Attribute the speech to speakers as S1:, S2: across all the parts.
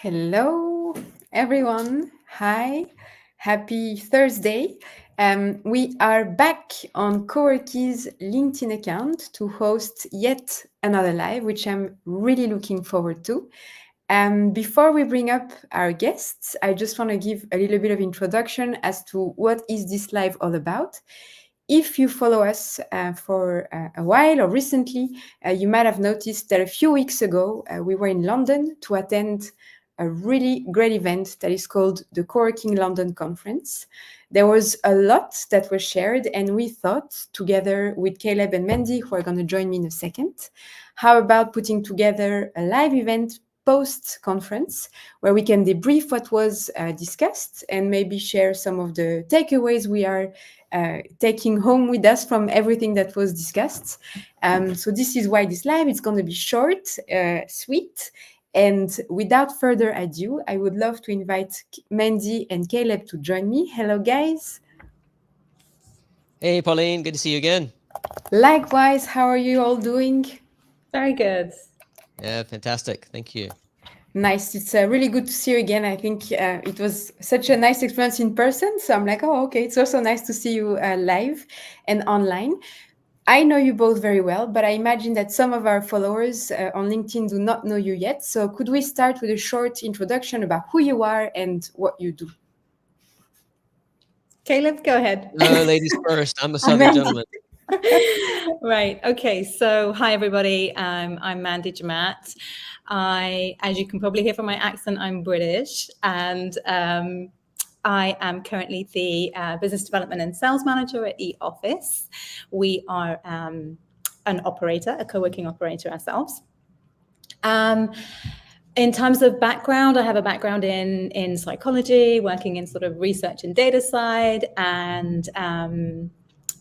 S1: Hello, everyone. Hi, happy Thursday. We are back on Coworking's LinkedIn account to host yet another live, which I'm really looking forward to. Before we bring up our guests, I just want to give a little bit of introduction as to what is this live all about. If you follow us for a while or recently, you might have noticed that a few weeks ago we were in London to attend a really great event that is called the Coworking London Conference. There was a lot that was shared, and we thought, together with Caleb and Mandy, who are going to join me in a second, how about putting together a live event post-conference where we can debrief what was discussed and maybe share some of the takeaways we are taking home with us from everything that was discussed. So this is why this live is going to be short, sweet, and without further ado, I would love to invite Mandy and Caleb to join me. Hello, guys.
S2: Hey, Pauline, good to see you again.
S1: Likewise, how are you all doing?
S3: Very good.
S2: Yeah, fantastic. Thank you.
S1: Nice. It's really good to see you again. I think it was such a nice experience in person. So I'm like, oh, okay. It's also nice to see you live and online. I know you both very well, but I imagine that some of our followers on LinkedIn do not know you yet. So could we start with a short introduction about who you are and what you do?
S3: Caleb, go ahead.
S2: No, ladies first. I'm a Southern
S1: Mandy.
S2: gentleman.
S3: Right. Okay. So, hi, everybody. I'm Mandy Jamat. As you can probably hear from my accent, I'm British, and I am currently the business development and sales manager at eOffice. We are an operator, a co-working operator ourselves. In terms of background, I have a background in psychology, working in sort of research and data side, and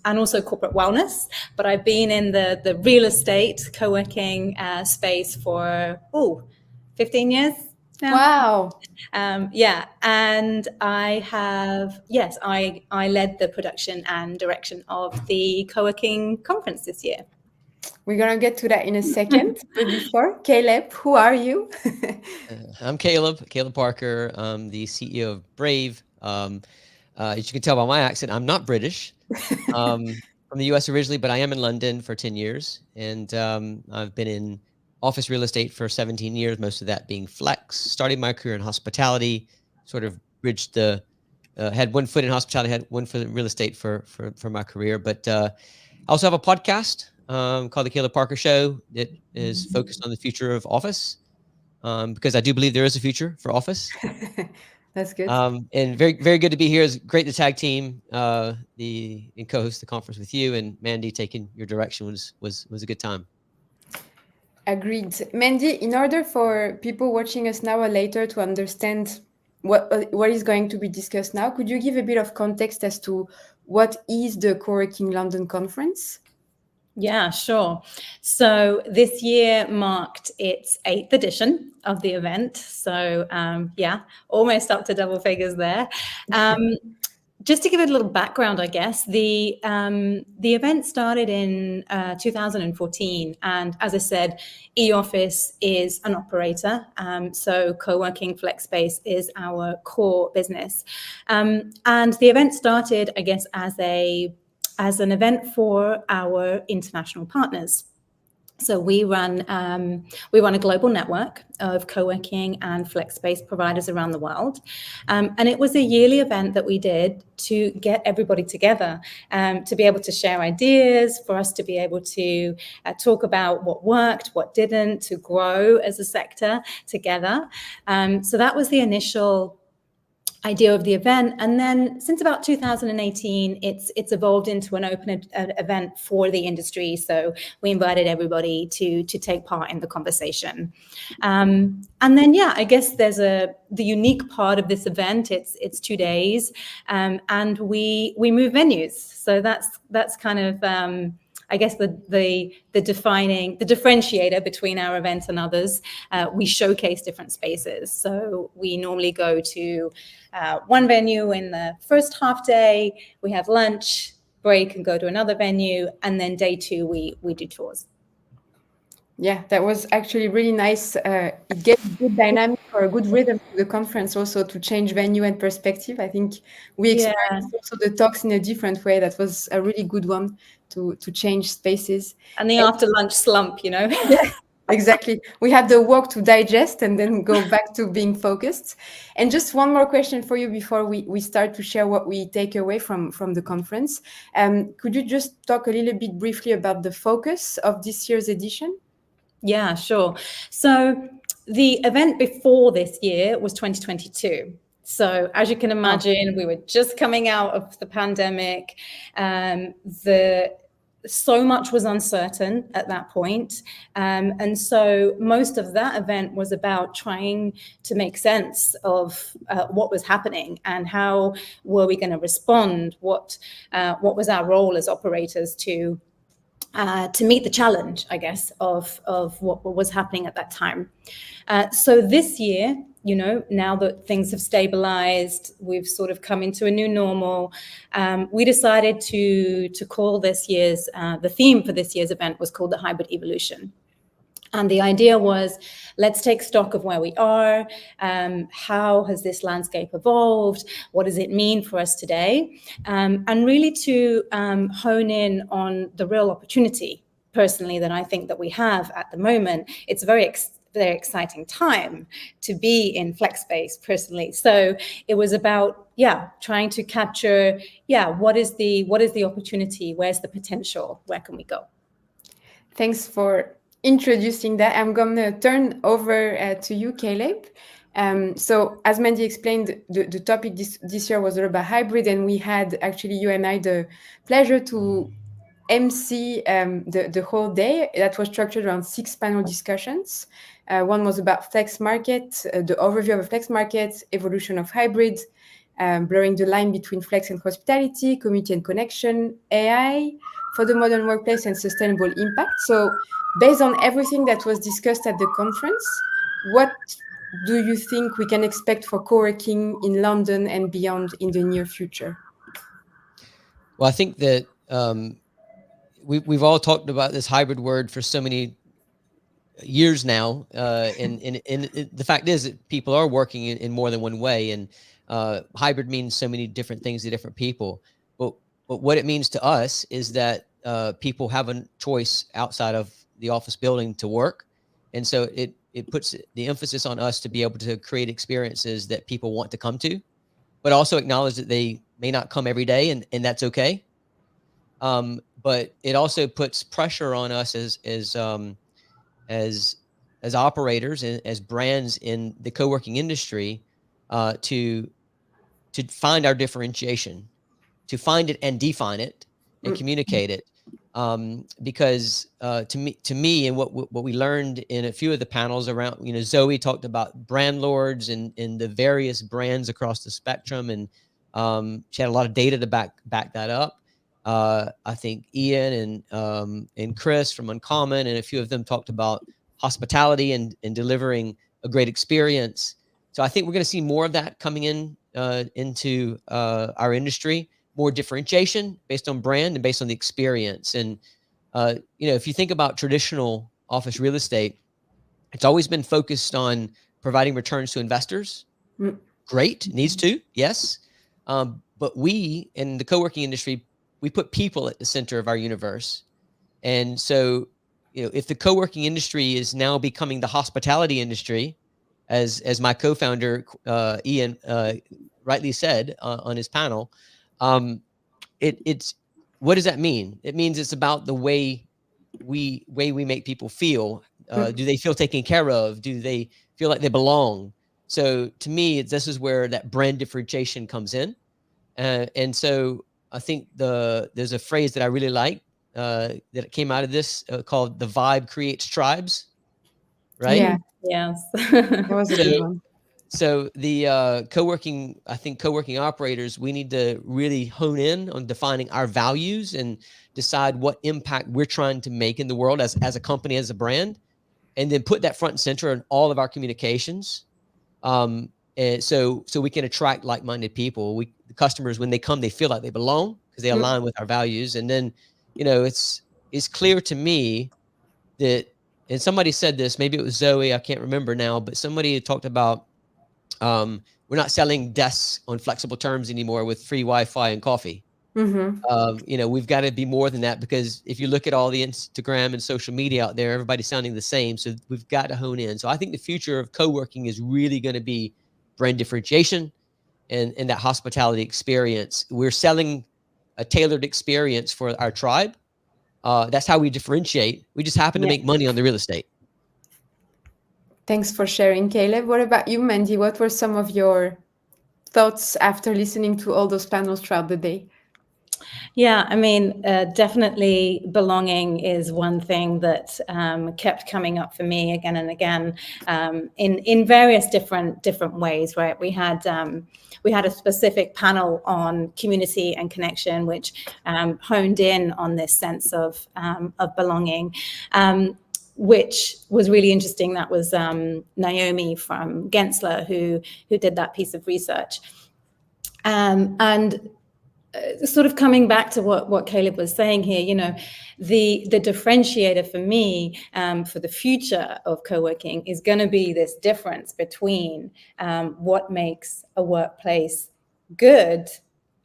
S3: also corporate wellness. But I've been in the real estate co-working space for 15 years now.
S1: Wow.
S3: Yeah, and I have I led the production and direction of the co-working conference this year.
S1: We're going to get to that in a second. But before, Caleb, who are you?
S2: I'm Caleb Parker. I'm the CEO of Brave. As you can tell by my accent, I'm not British. From the US originally, but I am in London for 10 years. And I've been in office real estate for 17 years, most of that being flex. Started my career in hospitality, sort of bridged had one foot in hospitality, had one foot in real estate for my career. But I also have a podcast called The Caleb Parker Show that is focused on the future of office, because I do believe there is a future for office.
S1: That's good.
S2: And very, very good to be here. It's great to tag team and co-host the conference with you, and Mandy taking your direction was a good time.
S1: Agreed. Mandy, in order for people watching us now or later to understand what is going to be discussed now, could you give a bit of context as to what is the Coworking London Conference?
S3: Yeah, sure. So this year marked its 8th edition of the event. So almost up to double figures there. Just to give it a little background, I guess, the event started in 2014. And as I said, eOffice is an operator. So co-working flex space is our core business. And the event started, I guess, as an event for our international partners. So we run a global network of co-working and flex space providers around the world. And it was a yearly event that we did to get everybody together, to be able to share ideas, for us to be able to talk about what worked, what didn't, to grow as a sector together. So that was the initial idea of the event. And then since about 2018, it's evolved into an open event for the industry. So we invited everybody to take part in the conversation. And then, I guess there's the unique part of this event. It's 2 days, and we move venues. So that's kind of I guess the differentiator between our events and others. We showcase different spaces. So we normally go to one venue in the first half day, we have lunch, break and go to another venue, and then day 2 we do tours.
S1: Yeah, that was actually really nice. It gave a good dynamic or a good rhythm to the conference, also to change venue and perspective. I think we
S3: Yeah,
S1: experienced also the talks in a different way. That was a really good one to change spaces.
S3: and the
S1: And
S3: after lunch slump, you know.
S1: yeah, exactly. We had the walk to digest and then go back to being focused. And just one more question for you before we start to share what we take away from the conference. Could you just talk a little bit briefly about the focus of this year's edition?
S3: Yeah, sure. So the event before this year was 2022. So as you can
S1: Oh,
S3: imagine, we were just coming out of the pandemic. The so much was uncertain at that point. And so most of that event was about trying to make sense of what was happening and how were we going to respond, what was our role as operators to meet the challenge, I guess, of what was happening at that time. So this year, you know, now that things have stabilized, we've sort of come into a new normal. We decided to call this year's the theme for this year's event was called the Hybrid Evolution. And the idea was, let's take stock of where we are. How has this landscape evolved? What does it mean for us today? And really to hone in on the real opportunity, personally, that I think that we have at the moment. It's a very exciting time to be in flex space personally. So it was about, trying to capture, what is the opportunity? Where's the potential? Where can we go?
S1: thanks for introducing that. I'm going to turn over to you, Caleb. So, as Mandy explained, the topic this year was all about hybrid, and we had actually, you and I, the pleasure to MC the whole day. That was structured around 6 panel discussions. One was about flex market, the overview of a flex market, evolution of hybrid, blurring the line between flex and hospitality, community and connection, AI for the modern workplace, and sustainable impact. So, based on everything that was discussed at the conference, what do you think we can expect for co-working in London and beyond in the near future?
S2: Well, I think that we've all talked about this hybrid word for so many years now, and the fact is that people are working in more than one way, and hybrid means so many different things to different people. But what it means to us is that people have a choice outside of the office building to work, and so it puts the emphasis on us to be able to create experiences that people want to come to, but also acknowledge that they may not come every day, and that's okay. But it also puts pressure on us as as operators and as brands in the co-working industry to find our differentiation, to find it and define it and
S1: Mm,
S2: communicate it. Because to me, and what we learned in a few of the panels around, you know, Zoe talked about brand lords and the various brands across the spectrum, and she had a lot of data to back that up. I think Ian and Chris from Uncommon and a few of them talked about hospitality and delivering a great experience. So I think we're going to see more of that coming into our industry, more differentiation based on brand and based on the experience. And you know, if you think about traditional office real estate, it's always been focused on providing returns to investors.
S1: mm,
S2: Great, needs to, yes. But we in the co-working industry, we put people at the center of our universe. And so, you know, if the co-working industry is now becoming the hospitality industry, as my co-founder Ian rightly said on his panel, um, it's what does that mean? It means it's about the way we make people feel.
S1: mm.
S2: Do they feel taken care of? Do they feel like they belong? So to me, this is where that brand differentiation comes in. And so I think there's a phrase that I really like that came out of this called "the vibe creates tribes," right?
S1: Yeah,
S3: Yes.
S1: that was a
S2: So
S1: good one.
S2: so the co-working, I think co-working operators, we need to really hone in on defining our values and decide what impact we're trying to make in the world as a company, as a brand, and then put that front and center in all of our communications. And so we can attract like-minded people. The customers, when they come, they feel like they belong because they
S1: Mm,
S2: align with our values. And then, you know, it's clear to me that And somebody said this, maybe it was Zoe, I can't remember now, but somebody talked about we're not selling desks on flexible terms anymore with free Wi-Fi and coffee. We've got to be more than that, because if you look at all the Instagram and social media out there, everybody's sounding the same. So we've got to hone in. So I think the future of co-working is really going to be brand differentiation and that hospitality experience. We're selling a tailored experience for our tribe. That's how we differentiate. We just happen to make money on the real estate.
S1: Thanks for sharing, Caleb. What about you, Mandy? What were some of your thoughts after listening to all those panels throughout the day?
S3: Yeah, I mean, definitely belonging is one thing that kept coming up for me again and again, in various different ways. Right, we had a specific panel on community and connection, which honed in on this sense of belonging. Which was really interesting. That was Naomi from Gensler who did that piece of research, and sort of coming back to what Caleb was saying here, the differentiator for me for the future of co-working is going to be this difference between what makes a workplace good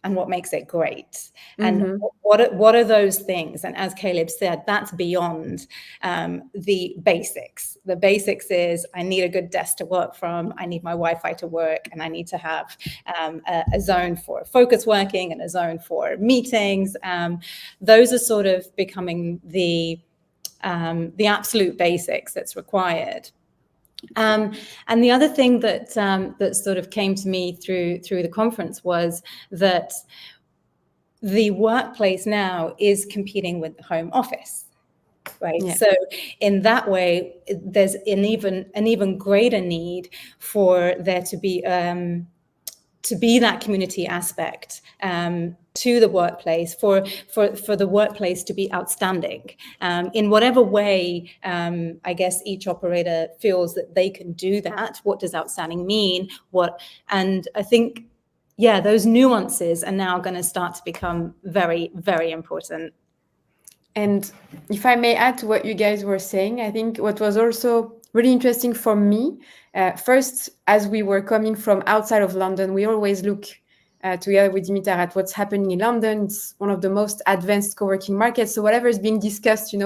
S3: and what makes it great. And what are those things? And as Caleb said, that's beyond the basics. The basics is I need a good desk to work from, I need my Wi-Fi to work, and I need to have a zone for focus working and a zone for meetings. Those are sort of becoming the absolute basics that's required. And the other thing that sort of came to me through the conference was that the workplace now is competing with the home office, right? Yeah. So in that way, there's an even greater need for there to be that community aspect to the workplace, for the workplace to be outstanding in whatever way. I guess each operator feels that they can do that. What does outstanding mean? And I think, those nuances are now going to start to become very, very important.
S1: And if I may add to what you guys were saying, I think what was also really interesting for me, first, as we were coming from outside of London, we always look together with Dimitar at what's happening in London. It's one of the most advanced co-working markets. So whatever is being discussed, in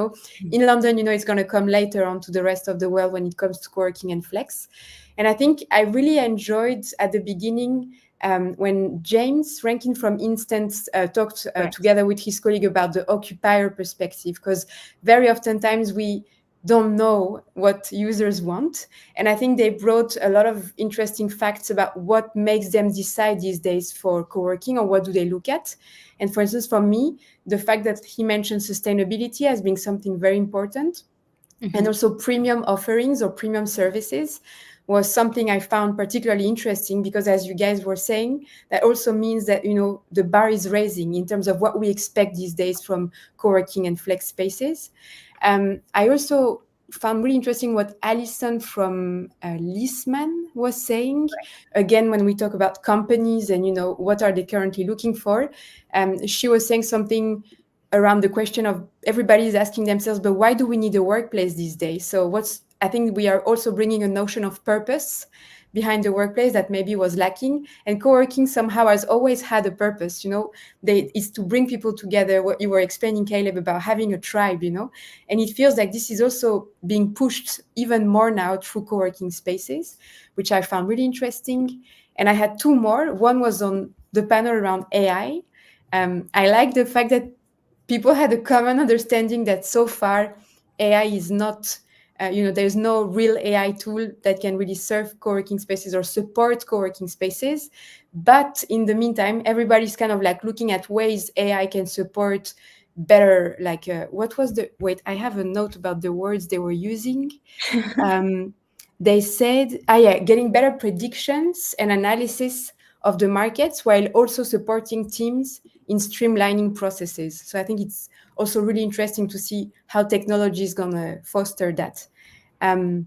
S1: London, it's going to come later on to the rest of the world when it comes to co-working and flex. And I think I really enjoyed at the beginning when James Rankin from Instance talked together with his colleague about the occupier perspective, because very oftentimes we don't know what users want. And I think they brought a lot of interesting facts about what makes them decide these days for co-working, or what do they look at. And for instance, for me, the fact that he mentioned sustainability as being something very important, and also premium offerings or premium services was something I found particularly interesting, because as you guys were saying, that also means that, the bar is raising in terms of what we expect these days from co-working and flex spaces. I also found really interesting what Alison from Leaseman was saying. Again, when we talk about companies and, what are they currently looking for, she was saying something around the question of everybody is asking themselves, but why do we need a workplace these days? So I think we are also bringing a notion of purpose behind the workplace that maybe was lacking. And co-working somehow has always had a purpose, it's to bring people together, what you were explaining, Caleb, about having a tribe, and it feels like this is also being pushed even more now through co-working spaces, which I found really interesting. And I had two more. One was on the panel around AI. I like the fact that people had a common understanding that so far AI is not, there's no real AI tool that can really serve co-working spaces or support co-working spaces. But in the meantime, everybody's kind of like looking at ways AI can support better, like, I have a note about the words they were using. They said, getting better predictions and analysis of the markets while also supporting teams in streamlining processes. So I think it's also really interesting to see how technology is going to foster that. And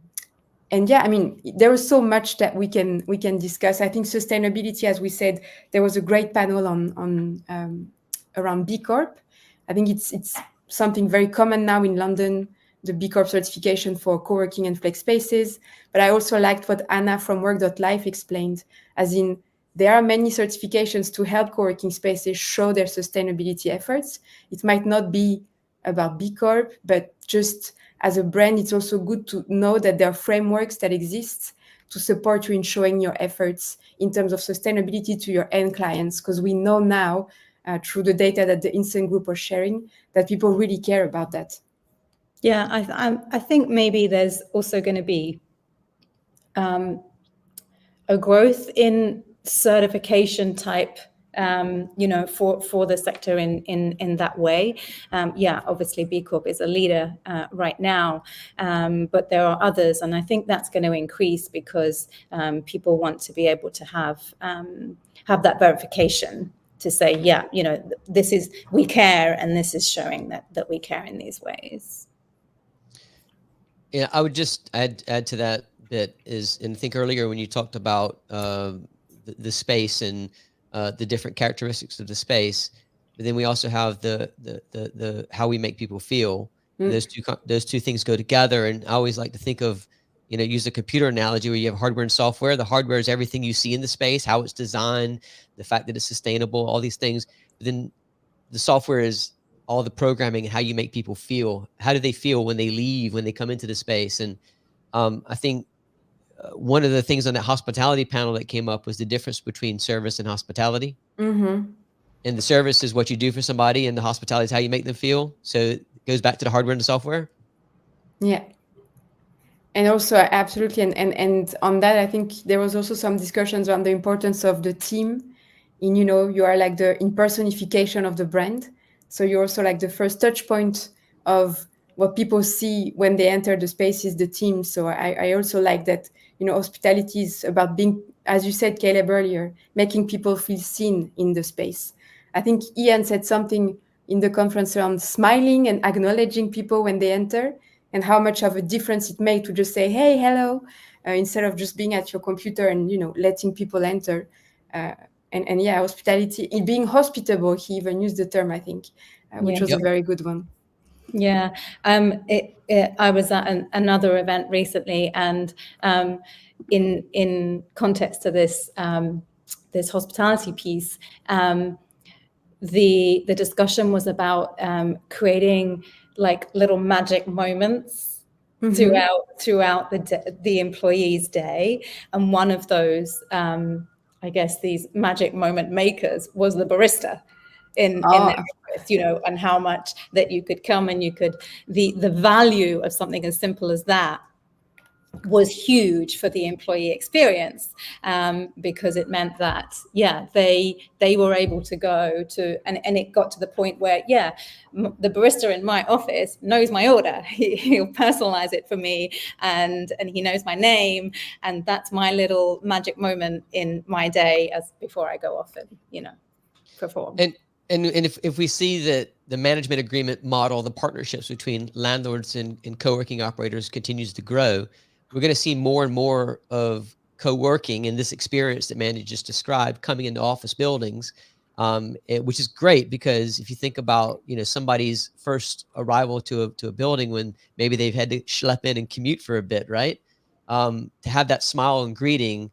S1: there was so much that we can discuss. I think sustainability, as we said, there was a great panel on around B Corp. I think it's something very common now in London the B Corp certification for co-working and flex spaces. But I also liked what Anna from Work.life explained, as in there are many certifications to help co-working spaces show their sustainability efforts. It might not be about B Corp, but just as a brand, it's also good to know that there are frameworks that exist to support you in showing your efforts in terms of sustainability to your end clients, because we know now through the data that the Instant Group are sharing that people really care about that.
S3: Yeah, I think maybe there's also going to be a growth in certification type, for the sector in that way. Yeah, obviously B Corp is a leader right now, but there are others, and I think that's going to increase because people want to be able to have that verification to say, yeah, this is, we care, and this is showing that we care in these ways.
S2: Yeah, I would just add to that bit is, and I think earlier when you talked about the space and the different characteristics of the space, but then we also have the how we make people feel. Those two things go together, and I always like to think of, use a computer analogy where you have hardware and software. The hardware is everything you see in the space, how it's designed, the fact that it's sustainable, all these things. But then the software is all the programming and how you make people feel. How do they feel when they leave, when they come into the space? And I think one of the things on that hospitality panel that came up was the difference between service and hospitality.
S1: Mm-hmm.
S2: And the service is what you do for somebody, and the hospitality is how you make them feel. So it goes back to the hardware and the software.
S1: Yeah. And also, absolutely. And on that, I think there was also some discussions around the importance of the team. You are like the impersonification of the brand. So you're also like the first touch point of what people see when they enter the space is the team. So I also like that, hospitality is about being, as you said, Caleb, earlier, making people feel seen in the space. I think Ian said something in the conference around smiling and acknowledging people when they enter, and how much of a difference it made to just say, hey, hello, instead of just being at your computer and, letting people enter. And yeah, hospitality, being hospitable, he even used the term, I think, which was a very good one.
S3: Yeah, I was at another event recently, and in context to this this hospitality piece, the discussion was about creating like little magic moments throughout the employee's day, and one of those, I guess, these magic moment makers was the barista in their office, and how much that you could come and you could, the value of something as simple as that was huge for the employee experience, because it meant that, they were able to go to, and it got to the point where, the barista in my office knows my order. He'll personalize it for me, and he knows my name, and that's my little magic moment in my day as before I go off and, perform.
S2: And if we see that the management agreement model, the partnerships between landlords and co-working operators continues to grow, we're going to see more and more of co-working and this experience that Mandy just described coming into office buildings, which is great, because if you think about, somebody's first arrival to a building when maybe they've had to schlep in and commute for a bit, right? To have that smile and greeting,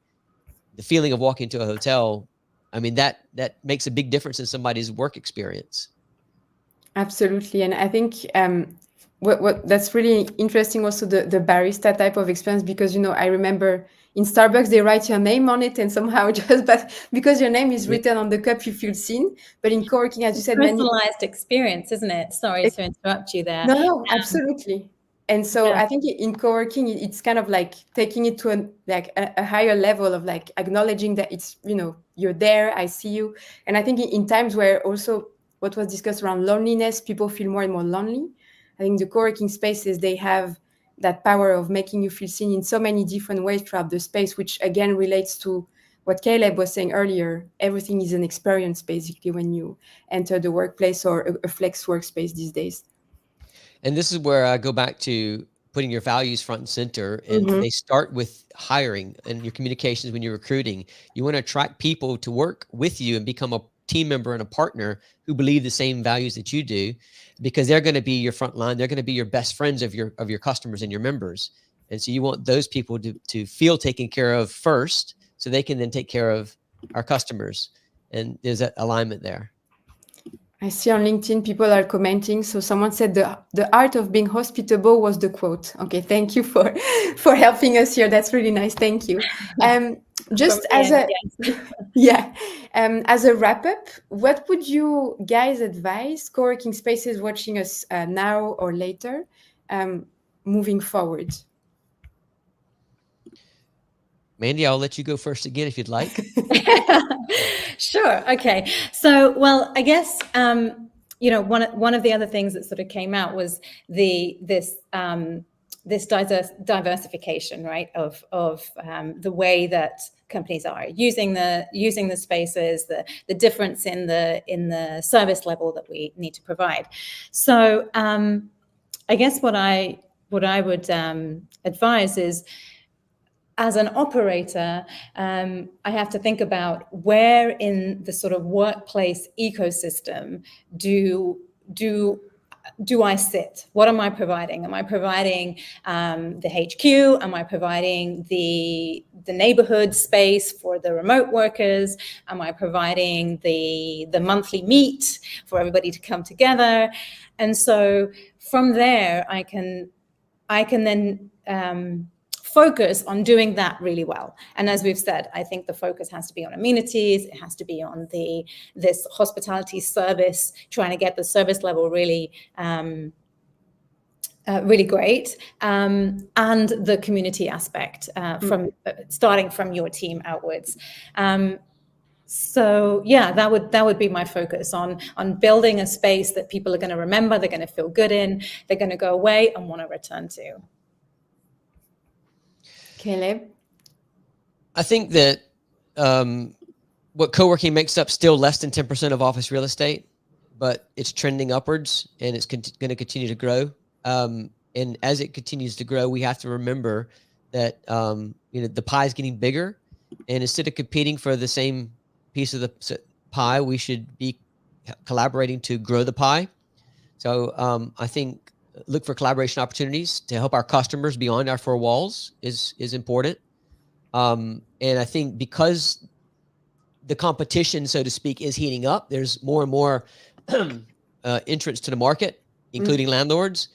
S2: the feeling of walking to a hotel, I mean, that makes a big difference in somebody's work experience.
S1: Absolutely. And I think what that's really interesting also, the barista type of experience, because, I remember in Starbucks, they write your name on it, and somehow but because your name is written on the cup, you feel seen. But in co-working, as you said,
S3: personalized experience, isn't it? Sorry to interrupt you there.
S1: No, absolutely. And so I think in co-working, it's kind of like taking it to a higher level of like acknowledging that it's, you're there, I see you. And I think in times where also what was discussed around loneliness, people feel more and more lonely. I think the co-working spaces, they have that power of making you feel seen in so many different ways throughout the space, which again relates to what Caleb was saying earlier. Everything is an experience, basically, when you enter the workplace or a flex workspace these days.
S2: And this is where I go back to putting your values front and center. And they start with hiring and your communications when you're recruiting. You want to attract people to work with you and become a team member and a partner who believe the same values that you do, because they're going to be your front line. They're going to be your best friends of your customers and your members. And so you want those people to feel taken care of first, so they can then take care of our customers. And there's that alignment there.
S1: I see on LinkedIn people are commenting. So someone said the art of being hospitable was the quote. Okay, thank you for helping us here. That's really nice. Thank you. Just as a yeah, as a wrap up, what would you guys advise co-working spaces watching us now or later, moving forward?
S2: Mandy, I'll let you go first again if you'd like.
S3: Sure. Okay. So, well, I guess one of the other things that sort of came out was this diversification, right, of the way that companies are using the spaces, the difference in the service level that we need to provide. So, I guess what I would advise is, as an operator, I have to think about where in the sort of workplace ecosystem do I sit? What am I providing? Am I providing the HQ? Am I providing the neighborhood space for the remote workers? Am I providing the monthly meet for everybody to come together? And so from there, I can then focus on doing that really well. And as we've said, I think the focus has to be on amenities. It has to be on this hospitality service, trying to get the service level really really great, and the community aspect from starting from your team outwards. So yeah, that would be my focus on building a space that people are going to remember, they're going to feel good in, they're going to go away and want to return to.
S1: Caleb?
S2: I think that what co-working makes up still less than 10% of office real estate, but it's trending upwards and it's going to continue to grow. And as it continues to grow, we have to remember that the pie is getting bigger, and instead of competing for the same piece of the pie, we should be collaborating to grow the pie. So I think look for collaboration opportunities to help our customers beyond our four walls is important. And I think because the competition, so to speak, is heating up, there's more and more entrance to the market, including landlords.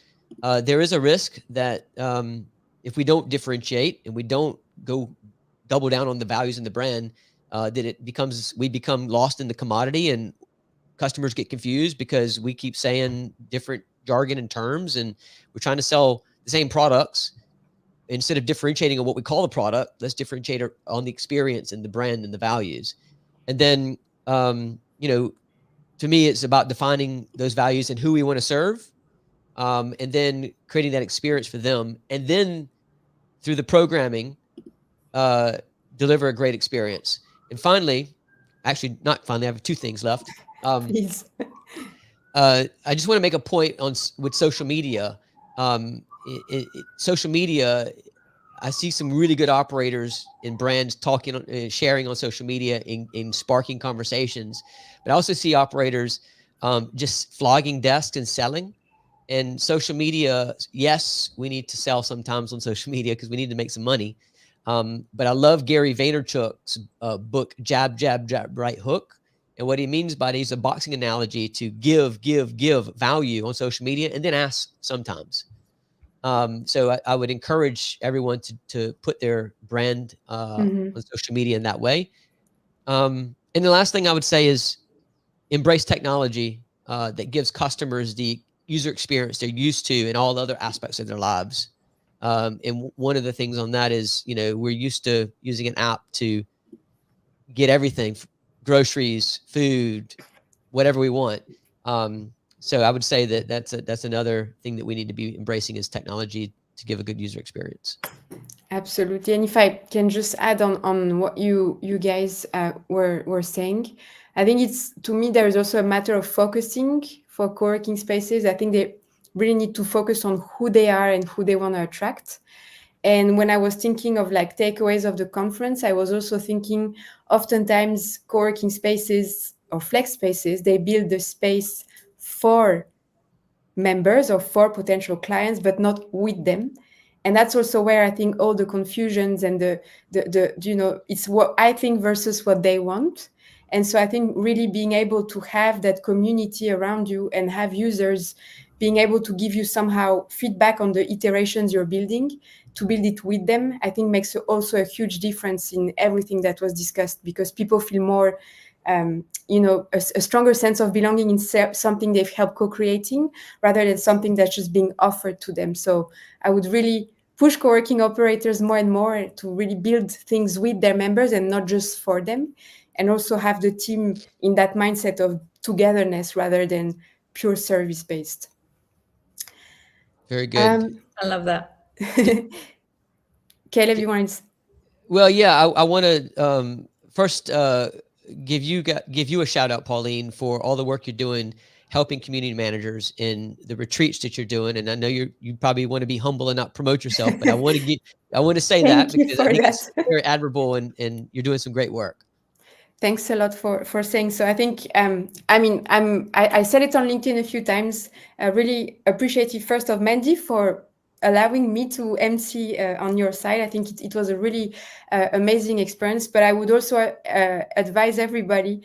S2: There is a risk that if we don't differentiate and we don't go double down on the values in the brand, that we become lost in the commodity, and customers get confused because we keep saying different jargon and terms, and we're trying to sell the same products. Instead of differentiating on what we call the product, let's differentiate on the experience and the brand and the values. And then, to me, it's about defining those values and who we want to serve, and then creating that experience for them. And then through the programming, deliver a great experience. And finally, actually not finally, I have two things left.
S1: Please.
S2: I just want to make a point with social media. Social media, I see some really good operators and brands talking, sharing on social media, in sparking conversations. But I also see operators just flogging desks and selling. And social media, yes, we need to sell sometimes on social media because we need to make some money. But I love Gary Vaynerchuk's book, Jab, Jab, Jab, Right Hook. And what he means by it is a boxing analogy to give value on social media and then ask sometimes. So I would encourage everyone to put their brand on social media in that way. And the last thing I would say is embrace technology that gives customers the user experience they're used to in all other aspects of their lives. And one of the things on that is, we're used to using an app to get everything, groceries, food, whatever we want. So I would say that that's another thing that we need to be embracing, is technology to give a good user experience.
S1: Absolutely. And if I can just add on what you guys were saying, I think to me, there's also a matter of focusing for co-working spaces. I think they really need to focus on who they are and who they want to attract. And when I was thinking of takeaways of the conference, I was also thinking oftentimes co-working spaces or flex spaces, they build the space for members or for potential clients, but not with them. And that's also where I think all the confusions and the it's what I think versus what they want. And so I think really being able to have that community around you and have users being able to give you somehow feedback on the iterations you're building, to build it with them, I think makes also a huge difference in everything that was discussed, because people feel more a stronger sense of belonging in something they've helped co-creating, rather than something that's just being offered to them. So I would really push co-working operators more and more to really build things with their members and not just for them, and also have the team in that mindset of togetherness rather than pure service-based.
S2: Very good.
S3: I love that.
S1: Caleb, you want to...
S2: Well, yeah, I want to first give you a shout out, Pauline, for all the work you're doing helping community managers in the retreats that you're doing. And I know you probably want to be humble and not promote yourself, but I want to say that because I think it's very admirable, and you're doing some great work.
S1: Thanks a lot for saying so. I think, I said it on LinkedIn a few times. I really appreciate it, first of Mandy, for allowing me to MC on your side. I think it was a really amazing experience. But I would also advise everybody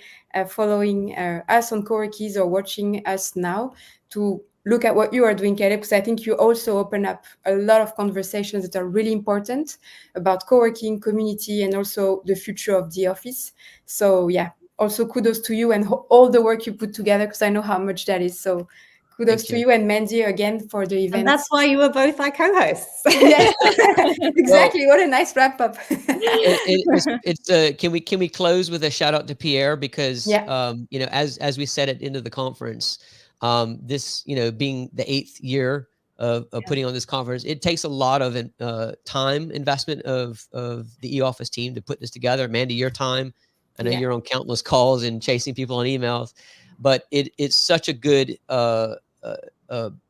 S1: following us on Coworkies or watching us now to look at what you are doing, Caleb, because I think you also open up a lot of conversations that are really important about co-working, community, and also the future of the office. So yeah, also kudos to you and all the work you put together, because I know how much that is. So kudos to you and Mandy again for the event.
S3: And that's why you were both our co-hosts.
S1: Yeah, exactly. Well, what a nice wrap up.
S2: Can we close with a shout out to Pierre, because as we said at the end of the conference, this being the 8th year of putting on this conference, it takes a lot of time investment of the eOffice team to put this together. Mandy, your time, I know you're on countless calls and chasing people on emails, but it's such a good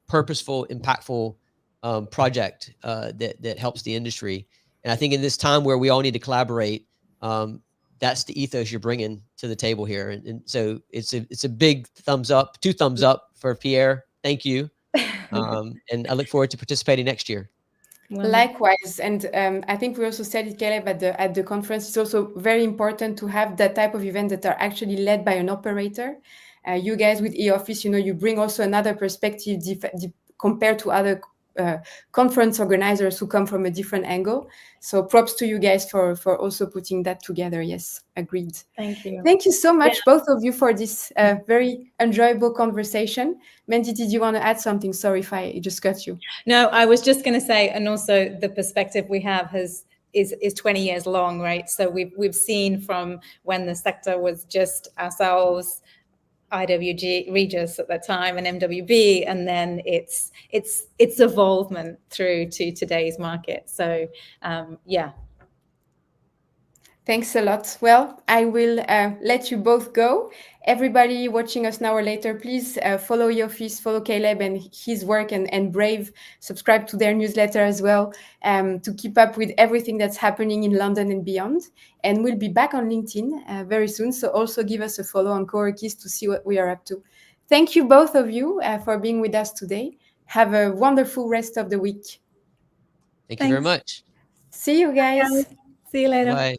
S2: purposeful, impactful project that helps the industry. And I think in this time where we all need to collaborate, that's the ethos you're bringing to the table here. And so it's a big thumbs up, 2 thumbs up for Pierre. Thank you. And I look forward to participating next year.
S1: Likewise. And I think we also said it, Caleb, at the conference, it's also very important to have that type of event that are actually led by an operator. You guys with eOffice, you bring also another perspective compared to other conference organizers who come from a different angle. So props to you guys for also putting that together. Yes, agreed.
S3: Thank you.
S1: Thank you so much, both of you, for this very enjoyable conversation. Mandy, did you want to add something? Sorry if I just cut you.
S3: No, I was just going to say, and also the perspective we have is 20 years long, right? So we've seen from when the sector was just ourselves, IWG, Regis at that time, and MWB, and then its evolvement through to today's market. So yeah.
S1: Thanks a lot. Well, I will let you both go. Everybody watching us now or later, please follow eOffice, follow Caleb and his work, and Brave. Subscribe to their newsletter as well, to keep up with everything that's happening in London and beyond. And we'll be back on LinkedIn very soon. So also give us a follow on Coworkies to see what we are up to. Thank you, both of you, for being with us today. Have a wonderful rest of the week.
S2: Thank you very much.
S1: See you guys.
S3: See you later.
S2: Bye.